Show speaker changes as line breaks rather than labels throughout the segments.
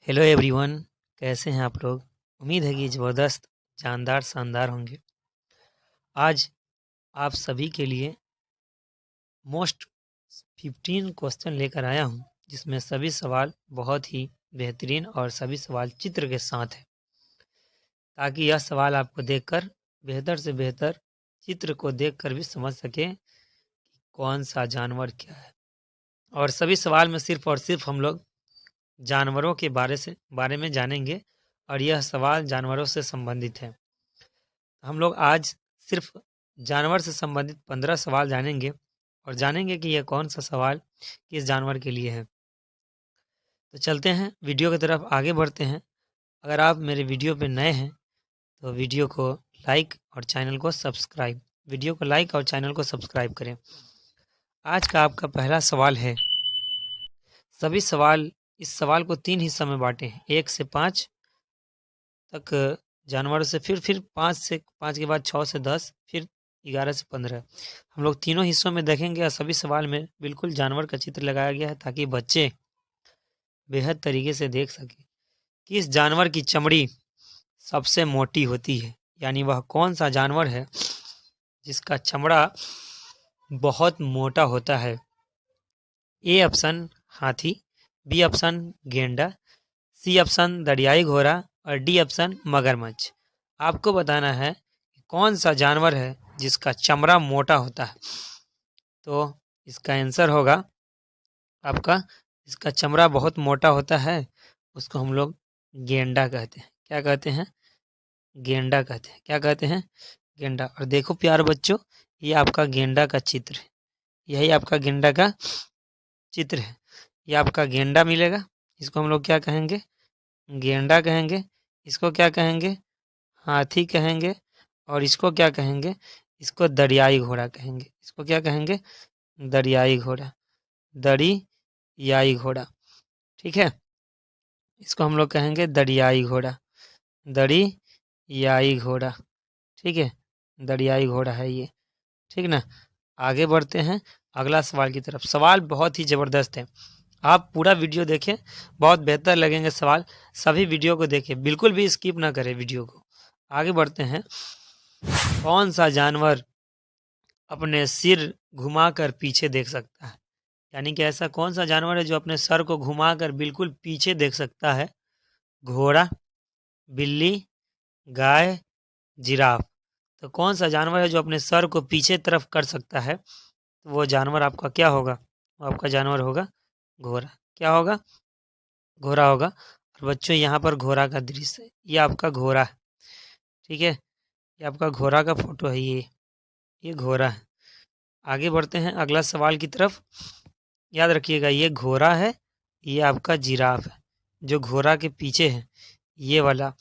Hello everyone, कैसे हैं आप लोग। उम्मीद है कि ज़बरदस्त जानदार शानदार होंगे। आज आप सभी के लिए मोस्ट 15 क्वेश्चन लेकर आया हूं, जिसमें सभी सवाल बहुत ही बेहतरीन और सभी सवाल चित्र के साथ है, ताकि यह सवाल आपको देखकर बेहतर से बेहतर चित्र को देखकर भी समझ सकें कि कौन सा जानवर क्या है। और सभी सवाल में सिर्फ और सिर्फ हम लोग जानवरों के बारे में जानेंगे, और यह सवाल जानवरों से संबंधित है। हम लोग आज सिर्फ जानवर से संबंधित 15 सवाल जानेंगे, और जानेंगे कि यह कौन सा सवाल किस जानवर के लिए है। तो चलते हैं, वीडियो की तरफ आगे बढ़ते हैं। अगर आप मेरे वीडियो पे नए हैं तो वीडियो को लाइक और चैनल को सब्सक्राइब करें। आज का आपका पहला सवाल है, सभी सवाल इस सवाल को 3 हिस्सों में बांटे हैं, 1 से 5 तक जानवरों से, फिर 5 के बाद 6 से 10, फिर 11 से 15। हम लोग तीनों हिस्सों में देखेंगे और सभी सवाल में बिल्कुल जानवर का चित्र लगाया गया है, ताकि बच्चे बेहद तरीके से देख सकें किस जानवर की चमड़ी सबसे मोटी होती है। यानी वह कौन सा जानवर है जिसका चमड़ा बहुत मोटा होता है। ए ऑप्शन हाथी, बी ऑप्शन गेंडा, सी ऑप्शन दरियाई घोड़ा और डी ऑप्शन मगरमच्छ। आपको बताना है कि कौन सा जानवर है जिसका चमड़ा मोटा होता है। तो इसका आंसर होगा आपका, इसका चमड़ा बहुत मोटा होता है, उसको हम लोग गेंडा कहते हैं। क्या कहते हैं? गेंडा कहते हैं। क्या कहते हैं? गेंडा। और देखो प्यारे बच्चों, ये आपका गेंडा का चित्र है। यही आपका गेंडा का चित्र है। ये आपका गेंडा मिलेगा, इसको हम लोग क्या कहेंगे? गेंडा कहेंगे। इसको क्या कहेंगे? हाथी कहेंगे। और इसको क्या कहेंगे? इसको दरियाई घोड़ा कहेंगे। इसको क्या कहेंगे? दरियाई घोड़ा, दरियाई घोड़ा। ठीक है, इसको हम लोग कहेंगे दरियाई घोड़ा, दरियाई घोड़ा। ठीक है, दरियाई घोड़ा है ये। ठीक ना, आगे बढ़ते हैं अगला सवाल की तरफ। सवाल बहुत ही ज़बरदस्त है, आप पूरा वीडियो देखें, बहुत बेहतर लगेंगे सवाल। सभी वीडियो को देखें, बिल्कुल भी स्किप ना करें वीडियो को। आगे बढ़ते हैं। कौन सा जानवर अपने सिर घुमाकर पीछे देख सकता है? यानी कि ऐसा कौन सा जानवर है जो अपने सर को घुमाकर बिल्कुल पीछे देख सकता है? घोड़ा, बिल्ली, गाय, जिराफ। तो कौन सा जानवर है जो अपने सर को पीछे तरफ कर सकता है? तो वो जानवर आपका क्या होगा? वो आपका जानवर होगा घोड़ा। क्या होगा? घोड़ा होगा। और बच्चों, यहाँ पर घोड़ा का दृश्य है, ये आपका घोड़ा है। ठीक है, ये आपका घोड़ा का फोटो है। ये घोड़ा है। आगे बढ़ते हैं अगला सवाल की तरफ। याद रखिएगा, ये घोड़ा है, ये आपका जिराफ है। जो घोड़ा के पीछे है, ये वाला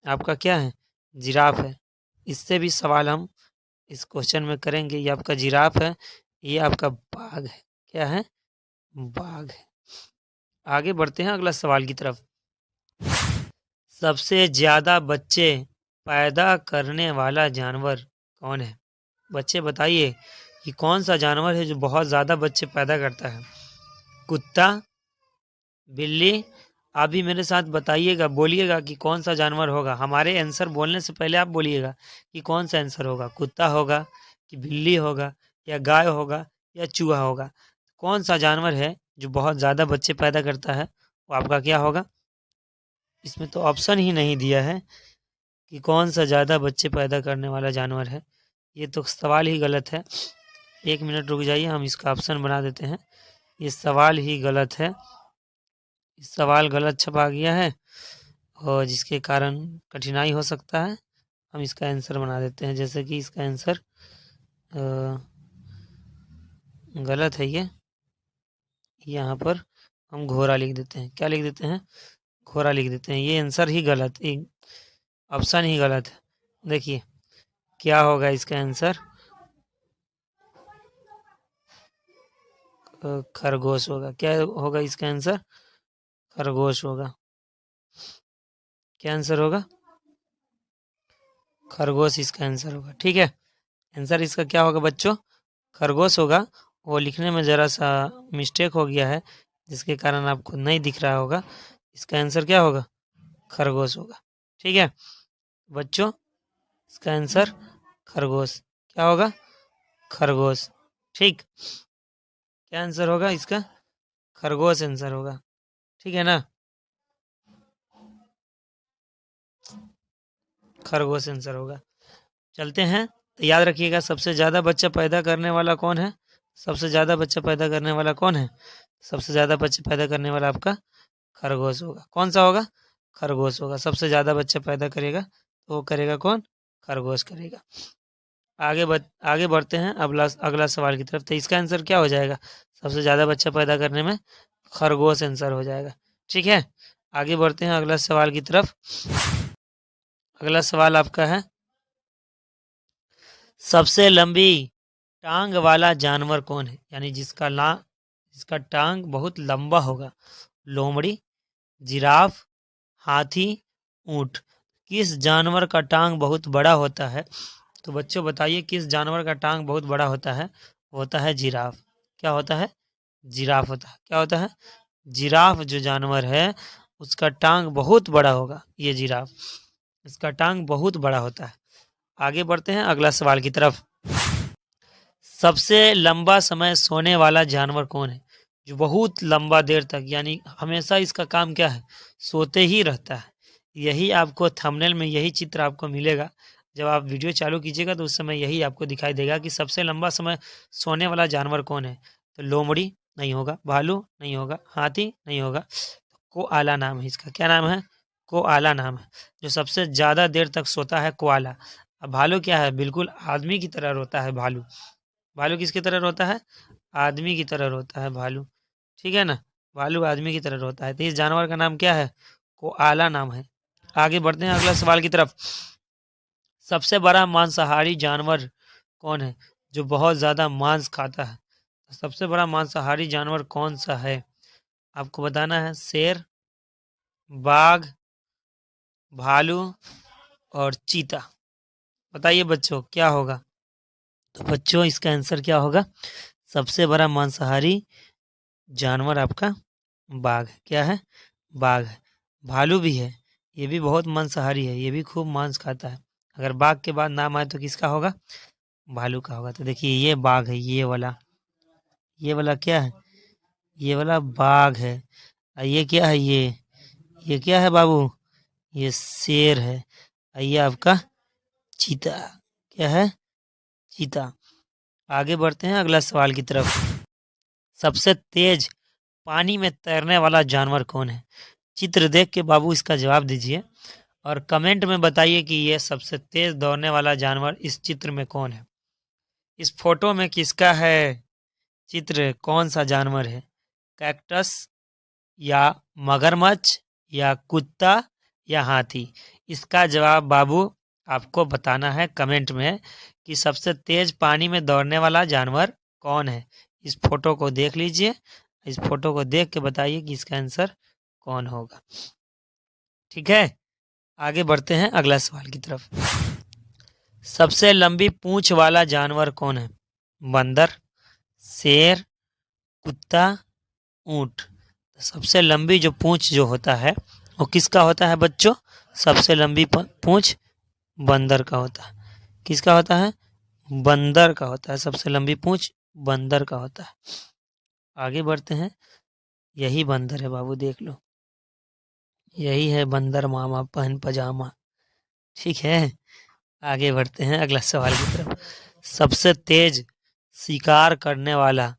आपका क्या है? जिराफ है। इससे भी सवाल हम इस क्वेश्चन में करेंगे। ये आपका जिराफ है, ये आपका बाघ है। क्या है? बाघ है। आगे बढ़ते हैं अगला सवाल की तरफ। सबसे ज्यादा बच्चे पैदा करने वाला जानवर कौन है? बच्चे बताइए कि कौन सा जानवर है जो बहुत ज्यादा बच्चे पैदा करता है? कुत्ता, बिल्ली। आप भी मेरे साथ बताइएगा, बोलिएगा कि कौन सा जानवर होगा। हमारे आंसर बोलने से पहले आप बोलिएगा कि कौन सा आंसर होगा। कुत्ता होगा कि बिल्ली होगा या गाय होगा या चूहा होगा? कौन सा जानवर है जो बहुत ज़्यादा बच्चे पैदा करता है? वो आपका क्या होगा? इसमें तो ऑप्शन ही नहीं दिया है कि कौन सा ज़्यादा बच्चे पैदा करने वाला जानवर है। ये तो सवाल ही गलत है। 1 मिनट रुक जाइए, हम इसका ऑप्शन बना देते हैं। ये सवाल ही गलत है, सवाल गलत छपा गया है, और जिसके कारण कठिनाई हो सकता है। हम इसका आंसर बना देते हैं, जैसे कि इसका आंसर गलत है। ये यहाँ पर हम घोड़ा लिख देते हैं। क्या लिख देते हैं? घोड़ा लिख देते हैं। ये आंसर ही गलत, ऑप्शन ही गलत है। देखिए क्या होगा इसका आंसर? खरगोश होगा। क्या होगा इसका आंसर? खरगोश होगा। क्या आंसर होगा? खरगोश इसका आंसर होगा। ठीक है, आंसर इसका क्या होगा बच्चों? खरगोश होगा। वो लिखने में ज़रा सा मिस्टेक हो गया है, जिसके कारण आपको नहीं दिख रहा होगा। इसका आंसर क्या होगा? खरगोश होगा। ठीक है बच्चों, इसका आंसर खरगोश क्या होगा? खरगोश। ठीक, क्या आंसर होगा इसका? खरगोश आंसर होगा। ठीक है ना, खरगोश आंसर होगा। चलते हैं, तो याद रखिएगा सबसे ज़्यादा बच्चा पैदा करने वाला कौन है? सबसे ज़्यादा बच्चा पैदा करने वाला कौन है? सबसे ज़्यादा बच्चे पैदा करने वाला आपका खरगोश होगा। कौन सा होगा? खरगोश होगा। सबसे ज़्यादा बच्चा पैदा करेगा तो वो करेगा कौन? खरगोश करेगा। आगे बढ़ते हैं अगला अगला सवाल की तरफ। तो इसका आंसर क्या हो जाएगा? सबसे ज़्यादा बच्चा पैदा करने में खरगोश आंसर हो जाएगा। ठीक है, आगे बढ़ते हैं अगला सवाल की तरफ। अगला सवाल आपका है, सबसे लंबी टांग वाला जानवर कौन है? यानी जिसका टांग बहुत लंबा होगा। लोमड़ी, जिराफ, हाथी, ऊंट। किस जानवर का टांग बहुत बड़ा होता है? तो बच्चों बताइए किस जानवर का टांग बहुत बड़ा होता है? होता है जिराफ। क्या होता है? जिराफ होता है। क्या होता है? जिराफ जो जानवर है उसका टांग बहुत बड़ा होगा। ये जिराफ, इसका टांग बहुत बड़ा होता है। आगे बढ़ते हैं अगला सवाल की तरफ। सबसे लंबा समय सोने वाला जानवर कौन है? जो बहुत लंबा देर तक, यानी हमेशा इसका काम क्या है? सोते ही रहता है। यही आपको थंबनेल में यही चित्र आपको मिलेगा। जब आप वीडियो चालू कीजिएगा तो उस समय यही आपको दिखाई देगा कि सबसे लंबा समय सोने वाला जानवर कौन है। तो लोमड़ी नहीं होगा, भालू नहीं होगा, हाथी नहीं होगा, कोआला नाम है इसका। क्या नाम है? कोआला नाम है। जो सबसे ज़्यादा देर तक सोता है कोआला। अब भालू क्या है? बिल्कुल आदमी की तरह रोता है भालू। भालू किसकी तरह रोता है? आदमी की तरह रोता है भालू। ठीक है ना, भालू आदमी की तरह रोता है। तो इस जानवर का नाम क्या है? कोआला नाम है। आगे बढ़ते हैं अगला सवाल की तरफ। सबसे बड़ा मांसाहारी जानवर कौन है जो बहुत ज़्यादा मांस खाता है? सबसे बड़ा मांसाहारी जानवर कौन सा है? आपको बताना है। शेर, बाघ, भालू और चीता। बताइए बच्चों क्या होगा? तो बच्चों इसका आंसर क्या होगा? सबसे बड़ा मांसाहारी जानवर आपका बाघ है। क्या है? बाघ है। भालू भी है, ये भी बहुत मांसाहारी है, ये भी खूब मांस खाता है। अगर बाघ के बाद नाम आए तो किसका होगा? भालू का होगा। तो देखिए ये बाघ है, ये वाला क्या है? ये वाला बाघ है। और ये क्या है? ये क्या है बाबू? ये शेर है। और ये आपका चीता। क्या है? चीता। आगे बढ़ते हैं अगला सवाल की तरफ। सबसे तेज पानी में तैरने वाला जानवर कौन है? चित्र देख के बाबू इसका जवाब दीजिए और कमेंट में बताइए कि यह सबसे तेज दौड़ने वाला जानवर इस चित्र में कौन है। इस फोटो में किसका है चित्र? कौन सा जानवर है? कैक्टस या मगरमच्छ या कुत्ता या हाथी? इसका जवाब बाबू आपको बताना है कमेंट में कि सबसे तेज पानी में दौड़ने वाला जानवर कौन है। इस फोटो को देख लीजिए, इस फोटो को देख के बताइए कि इसका आंसर कौन होगा। ठीक है, आगे बढ़ते हैं अगला सवाल की तरफ। सबसे लंबी पूंछ वाला जानवर कौन है? बंदर, शेर, कुत्ता, ऊंट। सबसे लंबी जो पूंछ जो होता है वो किसका होता है बच्चों? सबसे लंबी पूंछ बंदर का होता है। किसका होता है? बंदर का होता है। सबसे लंबी पूंछ बंदर का होता है। आगे बढ़ते हैं, यही बंदर है बाबू, देख लो, यही है बंदर मामा पहन पजामा। ठीक है, आगे बढ़ते हैं अगला सवाल की तरफ। सबसे तेज शिकार करने वाला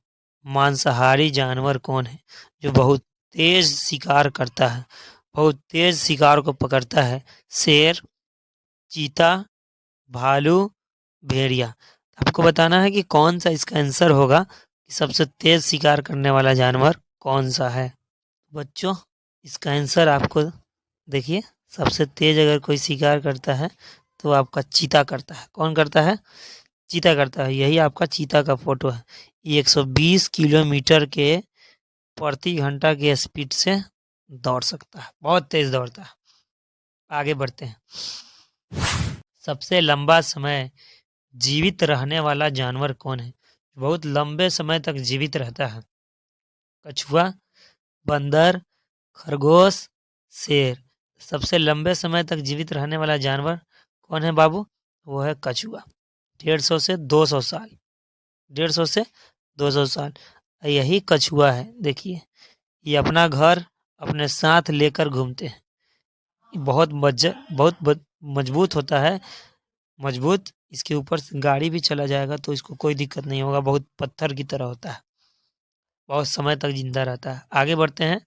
मांसाहारी जानवर कौन है जो बहुत तेज शिकार करता है, बहुत तेज शिकार को पकड़ता है? शेर, चीता, भालू, भेड़िया। आपको बताना है कि कौन सा इसका आंसर होगा कि सबसे तेज शिकार करने वाला जानवर कौन सा है। बच्चों इसका आंसर आपको देखिए, सबसे तेज अगर कोई शिकार करता है तो आपका चीता करता है। कौन करता है? चीता करता है। यही आपका चीता का फोटो है। ये 120 किलोमीटर के प्रति घंटा के स्पीड से दौड़ सकता है, बहुत तेज दौड़ता है। आगे बढ़ते हैं। सबसे लंबा समय जीवित रहने वाला जानवर कौन है? बहुत लंबे समय तक जीवित रहता है। कछुआ, बंदर, खरगोश शेर। सबसे लंबे समय तक जीवित रहने वाला जानवर कौन है बाबू? वो है कछुआ। 150 से 200 साल। 150 से 200 साल। यही कछुआ है, देखिए ये अपना घर अपने साथ लेकर घूमते हैं। बहुत मजबूत होता है, मजबूत। इसके ऊपर से गाड़ी भी चला जाएगा तो इसको कोई दिक्कत नहीं होगा, बहुत पत्थर की तरह होता है, बहुत समय तक जिंदा रहता है। आगे बढ़ते हैं।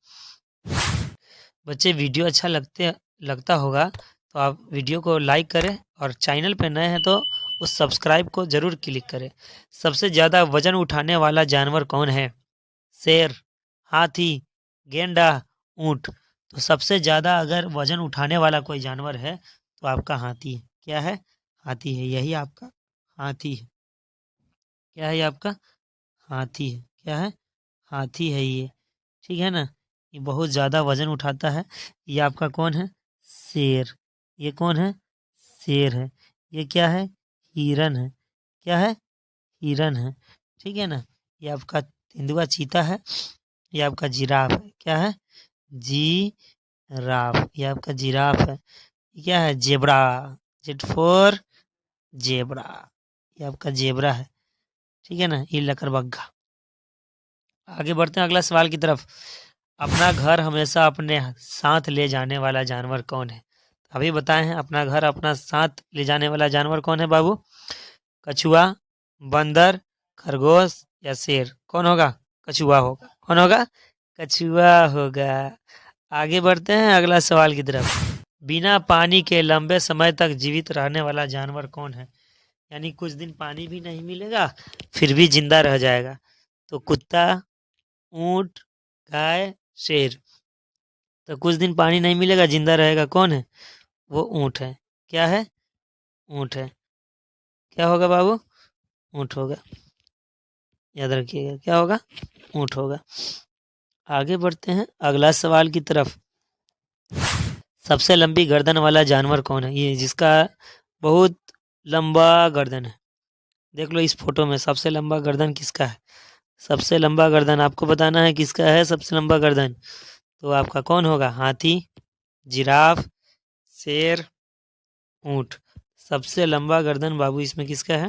बच्चे वीडियो अच्छा लगता होगा तो आप वीडियो को लाइक करें और चैनल पे नए हैं तो उस सब्सक्राइब को ज़रूर क्लिक करें। सबसे ज़्यादा वजन उठाने वाला जानवर कौन है? शेर, हाथी, गेंडा, ऊंट। तो सबसे ज़्यादा अगर वजन उठाने वाला कोई जानवर है तो आपका हाथी है। क्या है? हाथी है। यही आपका हाथी है। क्या है ये आपका? हाथी है। क्या है? हाथी है ये। ठीक है ना? ये बहुत ज़्यादा वजन उठाता है। ये आपका कौन है? शेर। ये कौन है? शेर है। ये क्या है? हिरन है। क्या है? हिरन है। ठीक है ना? ये आपका तेंदुआ चीता है। ये आपका जिराफ है। क्या है? जिराफ। ये आपका जिराफ है। ये क्या है? जेब्रा। Z for zebra. ये आपका जेब्रा है। ठीक है ना? ये लकड़बग्घा। आगे बढ़ते हैं अगला सवाल की तरफ। अपना घर हमेशा अपने साथ ले जाने वाला जानवर कौन है? अभी बताए हैं, अपना घर अपना साथ ले जाने वाला जानवर कौन है बाबू? कछुआ, बंदर, खरगोश या शेर? कौन होगा? कछुआ होगा। कौन होगा? कछुआ होगा। आगे बढ़ते हैं अगला सवाल की तरफ। बिना पानी के लंबे समय तक जीवित रहने वाला जानवर कौन है? यानी कुछ दिन पानी भी नहीं मिलेगा फिर भी जिंदा रह जाएगा। तो कुत्ता, ऊंट, गाय, शेर। तो कुछ दिन पानी नहीं मिलेगा जिंदा रहेगा, कौन है? वो ऊंट है। क्या है? ऊंट है। क्या होगा बाबू? ऊंट होगा। याद रखिएगा, क्या होगा? ऊंट होगा। आगे बढ़ते हैं अगला सवाल की तरफ। सबसे लंबी गर्दन वाला जानवर कौन है? ये जिसका बहुत लंबा गर्दन है। देख लो इस फोटो में सबसे लंबा गर्दन किसका है? सबसे लंबा गर्दन आपको बताना है किसका है सबसे लंबा गर्दन। तो आपका कौन होगा? हाथी, जिराफ, शेर, ऊंट। सबसे लंबा गर्दन बाबू इसमें किसका है?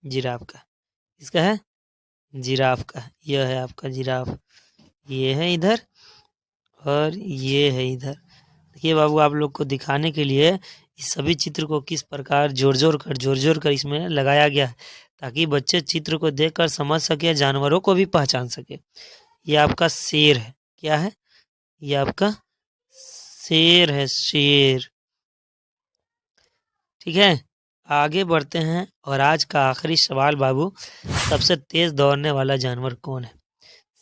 जिराफ का। किसका है? जिराफ का। यह है आपका जिराफ। ये है इधर और ये है इधर। देखिए बाबू, आप लोग को दिखाने के लिए इस सभी चित्र को किस प्रकार जोड़ जोड़ कर इसमें लगाया गया है, ताकि बच्चे चित्र को देखकर समझ सके, जानवरों को भी पहचान सके। ये आपका शेर है। क्या है? ये आपका शेर है, शेर। ठीक है, आगे बढ़ते हैं और आज का आखिरी सवाल बाबू। सबसे तेज दौड़ने वाला जानवर कौन है?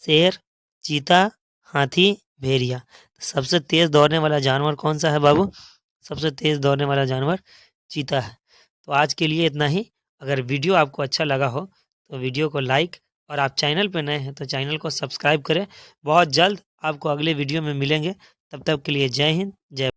शेर, चीता, हाथी, भेड़िया। सबसे तेज दौड़ने वाला जानवर कौन सा है बाबू? सबसे तेज दौड़ने वाला जानवर चीता है। तो आज के लिए इतना ही। अगर वीडियो आपको अच्छा लगा हो तो वीडियो को लाइक, और आप चैनल पर नए हैं तो चैनल को सब्सक्राइब करें। बहुत जल्द आपको अगले वीडियो में मिलेंगे। तब तक के लिए जय हिंद, जय